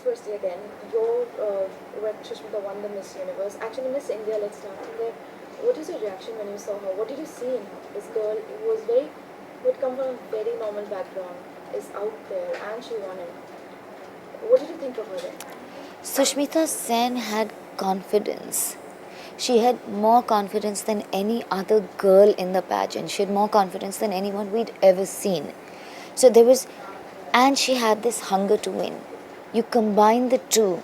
firstly again, your when Sushmita won the Miss Universe, actually Miss India, let's start from there. What is your reaction when you saw her? What did you see in her? This girl who had come from a very normal background, is out there and she won it. What did you think of her then? Sushmita Sen had confidence. She had more confidence than any other girl in the pageant. She had more confidence than anyone we'd ever seen. So there was, and she had this hunger to win. You combine the two,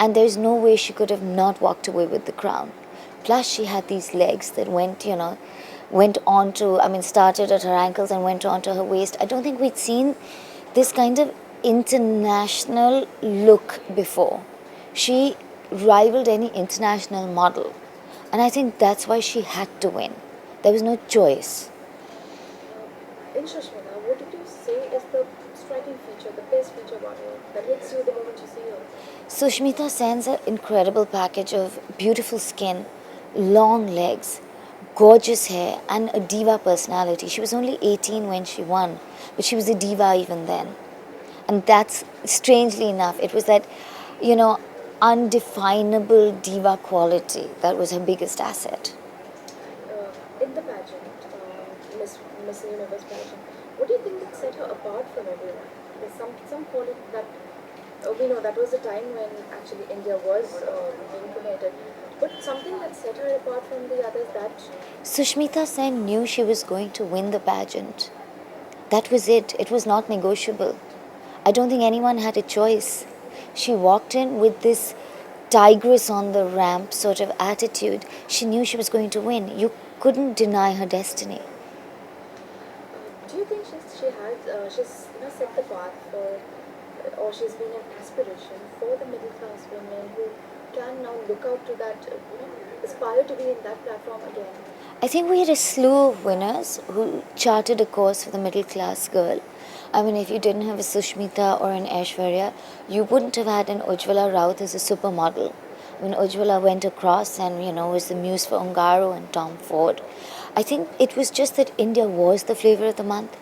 and there's no way she could have not walked away with the crown. Plus, she had these legs that went on to, started at her ankles and went on to her waist. I don't think we'd seen this kind of international look before. She rivaled any international model. And I think that's why she had to win. There was no choice. In Sushmita, what did you say is the striking feature, the best feature about her that hits you the moment you see her? Sushmita Sen's an incredible package of beautiful skin, long legs, gorgeous hair, and a diva personality. She was only 18 when she won, but she was a diva even then. And that's, strangely enough, it was that, undefinable diva quality that was her biggest asset. In the pageant, Miss Universe pageant, what do you think that set her apart from everyone? There's some call it that we know that was the time when actually India was being created, but something that set her apart from the others that Sushmita Sen knew she was going to win the pageant. That was it. It was not negotiable. I don't think anyone had a choice. She walked in with this tigress on the ramp sort of attitude. She knew she was going to win. You couldn't deny her destiny. do you think she's set the path for or she's been an aspiration for the middle class women who can now look out to that aspire to be in that platform again? I think we had a slew of winners who charted a course for the middle class girl. I mean, if you didn't have a Sushmita or an Aishwarya, you wouldn't have had an Ujjwala Raut as a supermodel. I mean, Ujjwala went across and, was the muse for Ungaro and Tom Ford. I think it was just that India was the flavour of the month.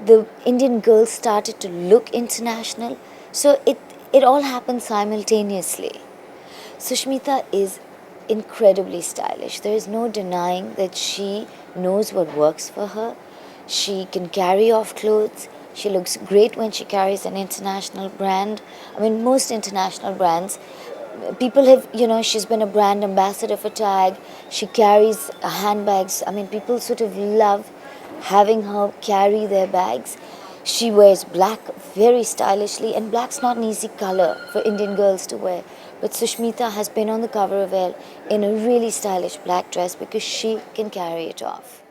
The Indian girls started to look international. So it all happened simultaneously. Sushmita is incredibly stylish. There is no denying that she knows what works for her. She can carry off clothes. She looks great when she carries an international brand. I mean, most international brands, people have, she's been a brand ambassador for Tag. She carries handbags. I mean, people sort of love having her carry their bags. She wears black very stylishly, and black's not an easy color for Indian girls to wear. But Sushmita has been on the cover of Elle in a really stylish black dress because she can carry it off.